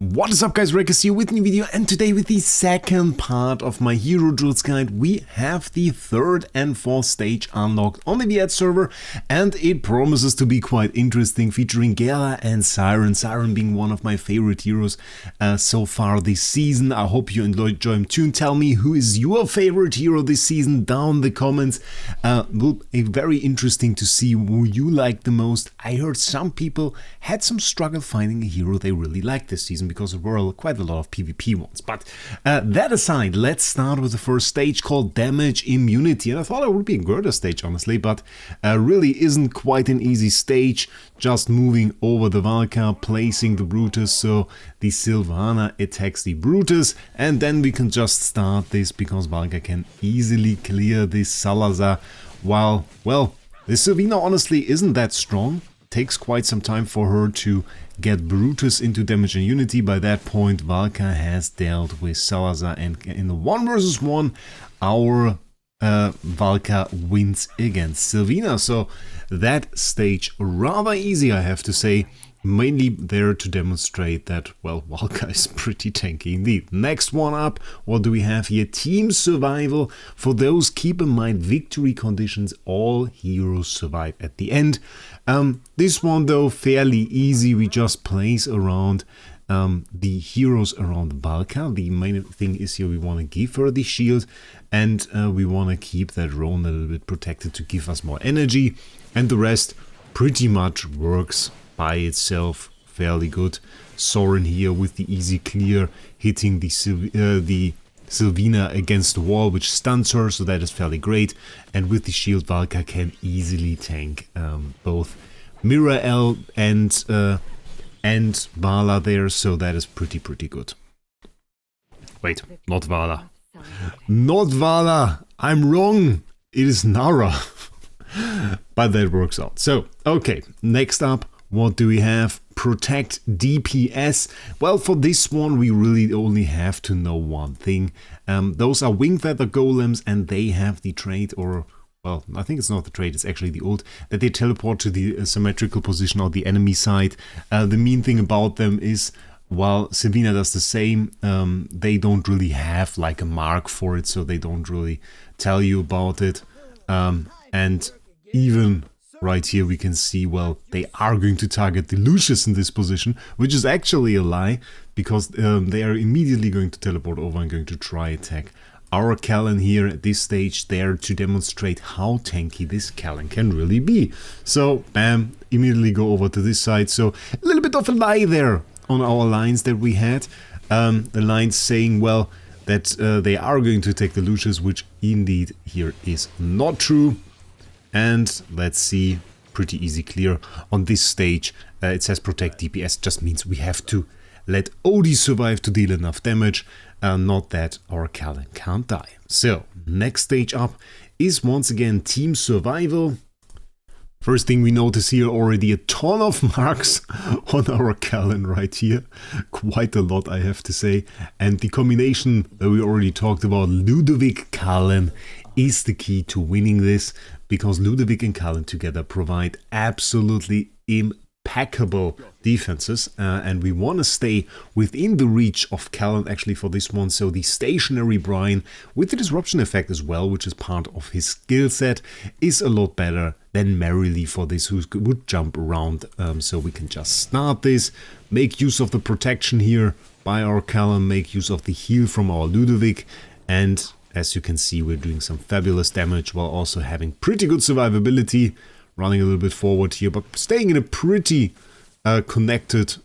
What is up guys, Wraec is here with a new video, and today with the second part of my Hero Drills guide we have the third and fourth stage unlocked on the V8 server, and it promises to be quite interesting, featuring Gala and Siren. Siren being one of my favorite heroes so far this season. I hope you enjoyed them too. Tell me who is your favorite hero this season down in the comments. Will be very interesting to see who you like the most. I heard some people had some struggle finding a hero they really liked this season, because there were quite a lot of PvP ones. But that aside, let's start with the first stage called Damage Immunity. And I thought it would be a Gerda stage, honestly, but really isn't quite an easy stage. Just moving over the Valka, placing the Brutus, so the Sylvana attacks the Brutus, and then we can just start this, because Valka can easily clear this Salazar, while, well, the Sylvina honestly isn't that strong. Takes quite some time for her to get Brutus into Damage and Unity. By that point, Valka has dealt with Salazar, and in the 1 versus 1, our Valka wins against Sylvina. So that stage rather easy, I have to say. Mainly there to demonstrate that, well, Valka is pretty tanky indeed. Next one up, what do we have here? Team Survival. For those, keep in mind victory conditions, all heroes survive at the end. This one though, fairly easy. We just place around the heroes around Valka. The main thing is here we want to give her the shield, and we want to keep that Roan a little bit protected to give us more energy, and the rest pretty much works by itself fairly good. Soren here with the easy clear, hitting the Sylvina against the wall, which stuns her, so that is fairly great. And with the shield, Valka can easily tank both Mirael and Vala there, so that is pretty good. Wait, not Vala. Not Vala! I'm wrong! It is Nara. But that works out. So, okay, next up, what do we have? Protect DPS. Well, for this one we really only have to know one thing. Those are Wing Feather Golems, and they have the trait, or, well, I think it's not the trait, it's actually the ult, that they teleport to the symmetrical position on the enemy side. The mean thing about them is, while Sylvina does the same, they don't really have like a mark for it, so they don't really tell you about it. And even right here we can see, well, they are going to target the Lucius in this position, which is actually a lie, because they are immediately going to teleport over and going to try attack our Callan here at this stage, there to demonstrate how tanky this Callan can really be. So, bam, immediately go over to this side. So, a little bit of a lie there on our lines that we had. The lines saying, well, that they are going to take the Lucius, which indeed here is not true. And let's see, pretty easy clear on this stage. It says protect DPS, just means we have to let Odie survive to deal enough damage, not that our Callan can't die. So, next stage up is once again Team Survival. First thing we notice here, already a ton of marks on our Callan right here. Quite a lot, I have to say. And the combination that we already talked about, Ludovic Callan, is the key to winning this, because Ludovic and Callan together provide absolutely impeccable defenses, and we want to stay within the reach of Callan actually for this one. So the stationary Brian with the disruption effect as well, which is part of his skill set, is a lot better than Merrily for this, who would jump around. So we can just start this, make use of the protection here by our Callan, make use of the heal from our Ludovic, and as you can see, we're doing some fabulous damage while also having pretty good survivability. Running a little bit forward here, but staying in a pretty connected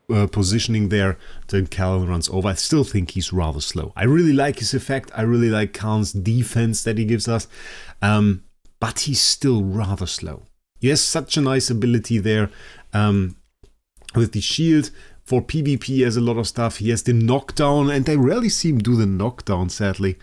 positioning there until Callan runs over. I still think he's rather slow. I really like his effect. I really like Callan's defense that he gives us. But he's still rather slow. He has such a nice ability there with the shield. For PvP, he has a lot of stuff. He has the knockdown, and I rarely see him do the knockdown, sadly.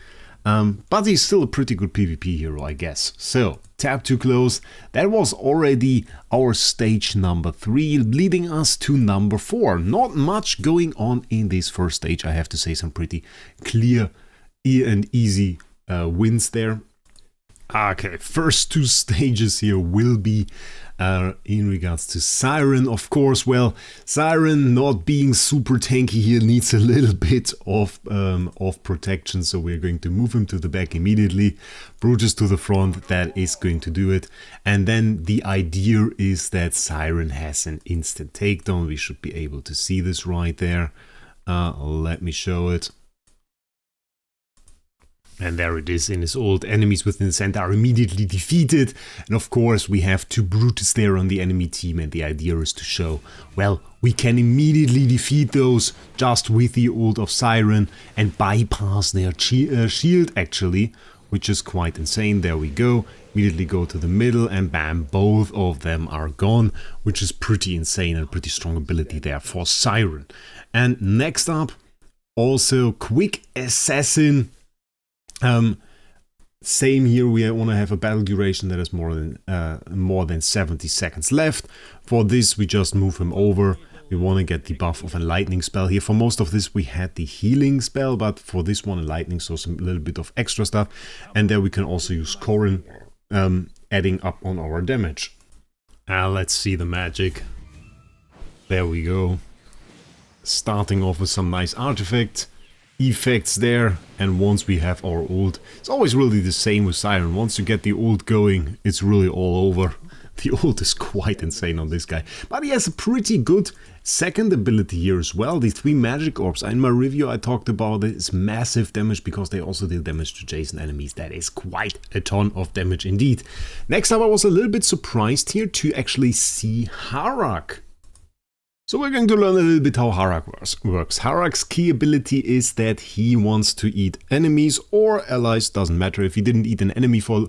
But he's still a pretty good PvP hero, I guess. So, tap to close. That was already our stage number 3, leading us to number 4. Not much going on in this first stage, I have to say. Some pretty clear and easy wins there. Okay, first two stages here will be in regards to Siren, of course. Well, Siren not being super tanky here needs a little bit of protection, so we're going to move him to the back immediately. Brutus to the front, that is going to do it. And then the idea is that Siren has an instant takedown. We should be able to see this right there. Let me show it. And there it is in his ult. Enemies within the center are immediately defeated. And of course we have two Brutus there on the enemy team, and the idea is to show, well, we can immediately defeat those just with the ult of Siren and bypass their shield actually, which is quite insane. There we go. Immediately go to the middle and bam, both of them are gone, which is pretty insane and pretty strong ability there for Siren. And next up, also Quick Assassin. Same here, we want to have a battle duration that is more than 70 seconds left. For this we just move him over. We want to get the buff of a lightning spell here. For most of this we had the healing spell, but for this one a lightning, so some little bit of extra stuff. And there we can also use Corin, adding up on our damage. Let's see the magic. There we go. Starting off with some nice artifact effects there, and once we have our ult, it's always really the same with Siren. Once you get the ult going, it's really all over. The ult is quite insane on this guy, but he has a pretty good second ability here as well. The 3 magic orbs, in my review I talked about it, it's massive damage because they also deal damage to adjacent enemies. That is quite a ton of damage indeed. Next up, I was a little bit surprised here to actually see Wraec. So we're going to learn a little bit how Wraec works. Wraec's key ability is that he wants to eat enemies or allies, doesn't matter. If he didn't eat an enemy for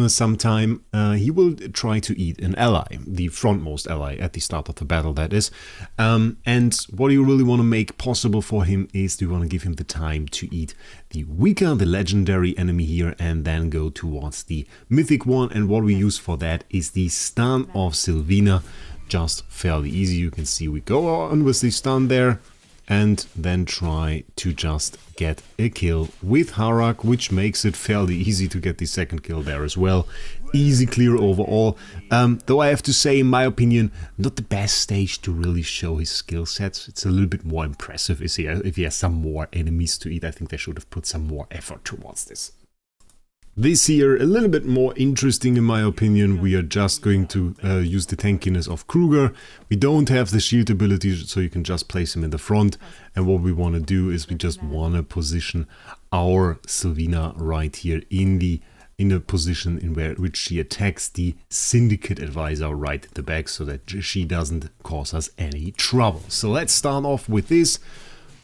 some time, he will try to eat an ally, the frontmost ally at the start of the battle, that is. And what you really want to make possible for him is you want to give him the time to eat the weaker, the legendary enemy here, and then go towards the mythic one. And what we use for that is the stun of Sylvina. Just fairly easy. You can see we go on with the stun there and then try to just get a kill with Wraec, which makes it fairly easy to get the second kill there as well. Easy clear overall. Though I have to say, in my opinion, not the best stage to really show his skill sets. It's a little bit more impressive if he has some more enemies to eat. I think they should have put some more effort towards this. This here, a little bit more interesting in my opinion. We are just going to use the tankiness of Kruger. We don't have the shield ability, so you can just place him in the front. And what we want to do is we just want to position our Sylvina right here in a position in which she attacks the Syndicate Advisor right at the back, so that she doesn't cause us any trouble. So let's start off with this.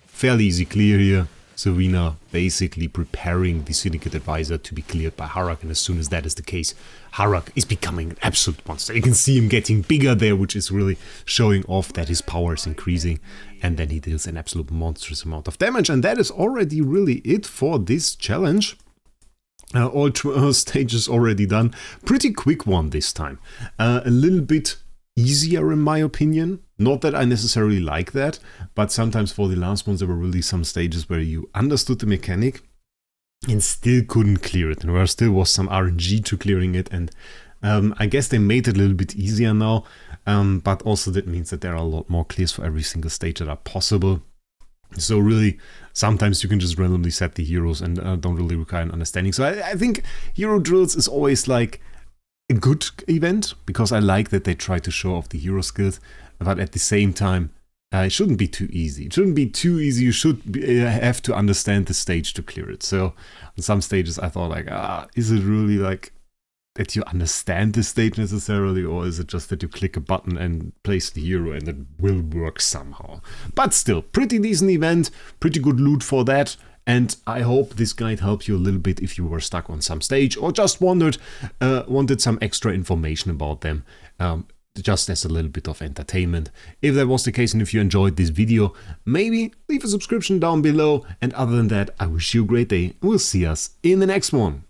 Fairly easy clear here. Sylvina basically preparing the Syndicate Advisor to be cleared by Wraec, and as soon as that is the case, Wraec is becoming an absolute monster. You can see him getting bigger there, which is really showing off that his power is increasing, and then he deals an absolute monstrous amount of damage, and that is already really it for this challenge. All stages already done. Pretty quick one this time. A little bit easier in my opinion. Not that I necessarily like that, but sometimes for the last ones there were really some stages where you understood the mechanic and still couldn't clear it, and there still was some RNG to clearing it, and I guess they made it a little bit easier now, but also that means that there are a lot more clears for every single stage that are possible. So really, sometimes you can just randomly set the heroes and don't really require an understanding. So I think Hero Drills is always like a good event, because I like that they try to show off the hero skills, but at the same time, it shouldn't be too easy. It shouldn't be too easy. You should have to understand the stage to clear it. So on some stages I thought like, is it really like that you understand the stage necessarily, or is it just that you click a button and place the hero and it will work somehow? But still, pretty decent event, pretty good loot for that. And I hope this guide helped you a little bit if you were stuck on some stage or just wanted some extra information about them, just as a little bit of entertainment. If that was the case and if you enjoyed this video, maybe leave a subscription down below. And other than that, I wish you a great day. We'll see us in the next one.